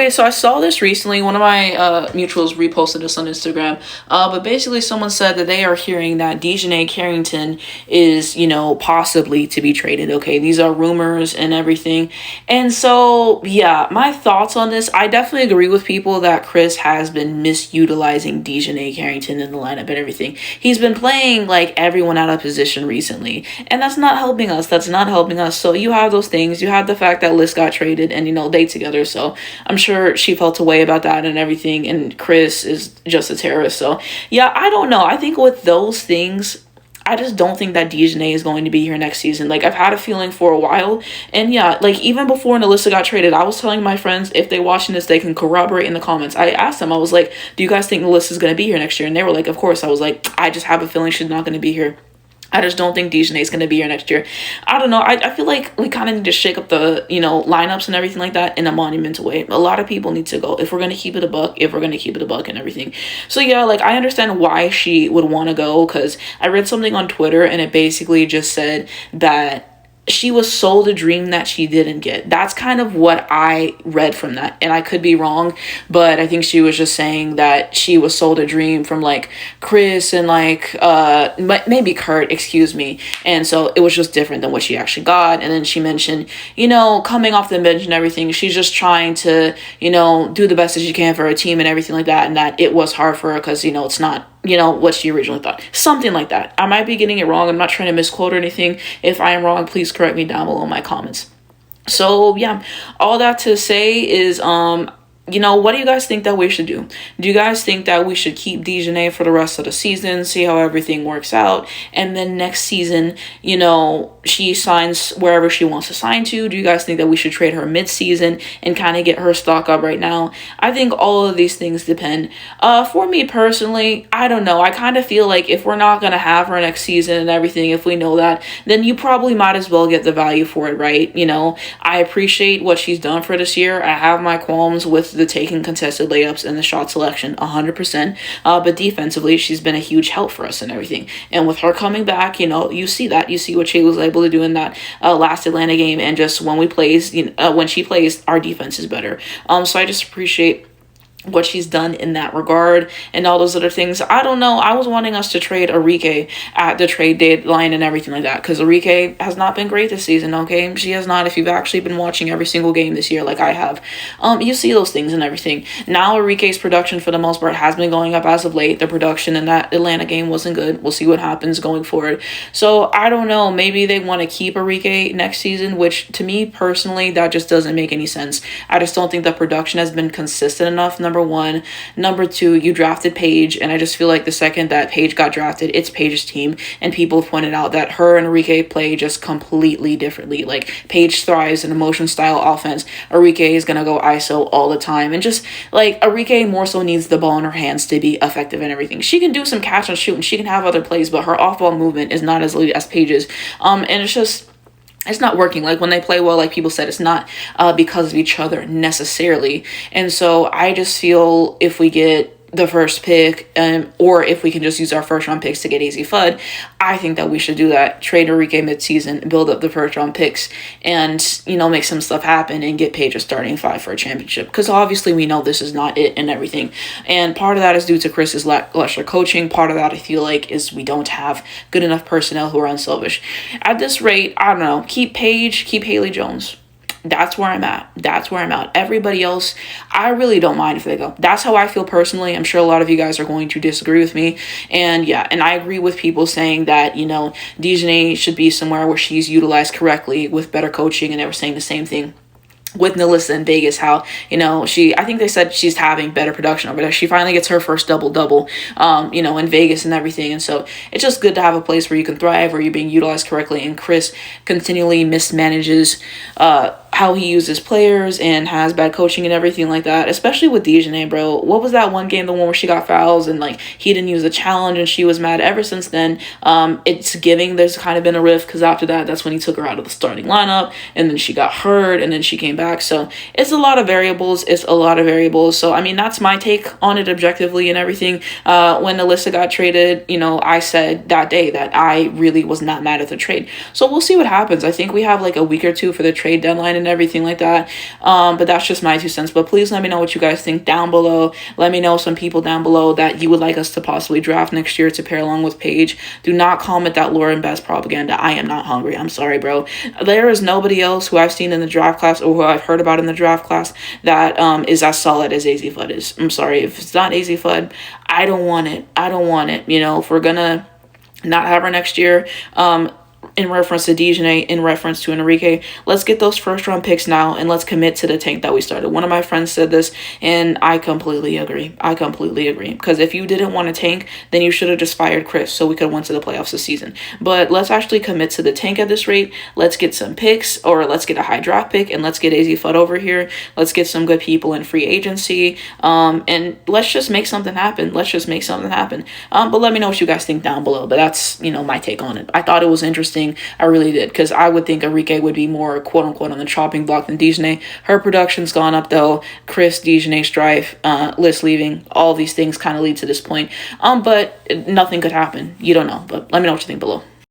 Okay, so I saw this recently. One of my mutuals reposted this on Instagram. But basically, someone said that they are hearing that Dijonai Carrington is, possibly to be traded. Okay, these are rumors and everything. And so, yeah, my thoughts on this. I definitely agree with people that Chris has been misutilizing Dijonai Carrington in the lineup and everything. He's been playing like everyone out of position recently, and that's not helping us. That's not helping us. So you have those things. You have the fact that Liz got traded, and they together. So I'm sure she felt a way about that and everything. And Chris is just a terrorist. So yeah, I don't know. I think with those things, I just don't think that Dijonai is going to be here next season. Like, I've had a feeling for a while. And yeah, like, even before Nalissa got traded, I was telling my friends, if they watching this, they can corroborate in the comments. I asked them, I was like, do you guys think Nalissa's going to be here next year? And they were like, of course. I was like, I just have a feeling she's not going to be here. I just don't think Dijonai is going to be here next year. I don't know. I feel like we kind of need to shake up the, lineups and everything like that in a monumental way. A lot of people need to go if we're going to keep it a buck, and everything. So yeah, like, I understand why she would want to go, because I read something on Twitter and it basically just said that she was sold a dream that she didn't get. That's kind of what I read from that. And I could be wrong, but I think she was just saying that she was sold a dream from like Chris and like maybe Kurt, excuse me. And so it was just different than what she actually got. And then she mentioned, coming off the bench and everything, she's just trying to, do the best that she can for her team and everything like that. And that it was hard for her because, it's not what she originally thought. Something like that. I might be getting it wrong. I'm not trying to misquote or anything. If I am wrong, please correct me down below in my comments. So yeah, all that to say is what do you guys think that we should do? Do you guys think that we should keep Dijonai for the rest of the season, see how everything works out, and then next season, she signs wherever she wants to sign to? Do you guys think that we should trade her mid-season and kind of get her stock up right now? I think all of these things depend. For me personally, I don't know. I kind of feel like if we're not going to have her next season and everything, if we know that, then you probably might as well get the value for it, right? I appreciate what she's done for this year. I have my qualms with the taking contested layups and the shot selection 100%, but defensively she's been a huge help for us and everything. And with her coming back, you see what she was able to do in that last Atlanta game, and just when when she plays, our defense is better. So I just appreciate what she's done in that regard and all those other things. I don't know. I was wanting us to trade Arike at the trade deadline and everything like that, because Arike has not been great this season, okay? She has not. If you've actually been watching every single game this year like I have, you see those things and everything. Now Arike's production for the most part has been going up as of late. The production in that Atlanta game wasn't good. We'll see what happens going forward. So I don't know. Maybe they want to keep Arike next season, which to me personally, that just doesn't make any sense. I just don't think the production has been consistent enough, number one. Number two, you drafted Paige, and I just feel like the second that Paige got drafted, it's Paige's team, and people have pointed out that her and Arike play just completely differently. Like, Paige thrives in a motion style offense. Arike is gonna go ISO all the time, and just like Arike more so needs the ball in her hands to be effective and everything. She can do some catch and shoot, and she can have other plays, but her off ball movement is not as elite as Paige's. And it's not working. Like, when they play well, like people said, it's not because of each other necessarily. And so I just feel if we get the first pick, or if we can just use our first round picks to get easy FUD, I think that we should do that. Trade Arike midseason, build up the first round picks, and make some stuff happen and get Paige a starting five for a championship. Because obviously we know this is not it and everything. And part of that is due to Chris's lackluster coaching. Part of that I feel like is we don't have good enough personnel who are unselfish. At this rate, I don't know. Keep Paige, keep Haley Jones. That's where I'm at. Everybody else, I really don't mind if they go. That's how I feel personally. I'm sure a lot of you guys are going to disagree with me. And yeah, and I agree with people saying that, Dijonai should be somewhere where she's utilized correctly with better coaching, and they were saying the same thing with Nalissa in Vegas, how, I think they said she's having better production over there. She finally gets her first double-double, in Vegas and everything. And so it's just good to have a place where you can thrive, where you're being utilized correctly. And Chris continually mismanages how he uses players and has bad coaching and everything like that, especially with Dijonai, bro. What was that one game, the one where she got fouls and like he didn't use the challenge and she was mad? Ever since then, it's giving there's kind of been a rift, because after that, that's when he took her out of the starting lineup, and then she got hurt, and then she came back. So it's a lot of variables. So I mean, that's my take on it objectively and everything. When Alyssa got traded, I said that day that I really was not mad at the trade. So we'll see what happens. I think we have like a week or two for the trade deadline and and everything like that. But that's just my 2 cents. But please let me know what you guys think down below. Let me know some people down below that you would like us to possibly draft next year to pair along with Paige. Do not comment that Lauren Best propaganda. I am not hungry. I'm sorry, bro. There is nobody else who I've seen in the draft class or who I've heard about in the draft class that is as solid as AZ Fudd is. I'm sorry. If it's not AZ Fudd, I don't want it. I don't want it. You know, if we're gonna not have her next year, in reference to Dijonai, in reference to Enrique, let's get those first round picks now and let's commit to the tank that we started. One of my friends said this and I completely agree. I completely agree. Because if you didn't want to tank, then you should have just fired Chris so we could have went to the playoffs this season. But let's actually commit to the tank at this rate. Let's get some picks, or let's get a high draft pick, and let's get AZ Fudd over here. Let's get some good people in free agency. And let's just make something happen. Let's just make something happen. But let me know what you guys think down below. But that's, you know, my take on it. I thought it was interesting. I really did, because I would think Enrique would be more quote unquote on the chopping block than Dijonai. Her production's gone up though. Chris, Dijonai, Strife, Liz leaving, all these things kind of lead to this point. But nothing could happen. You don't know. But let me know what you think below.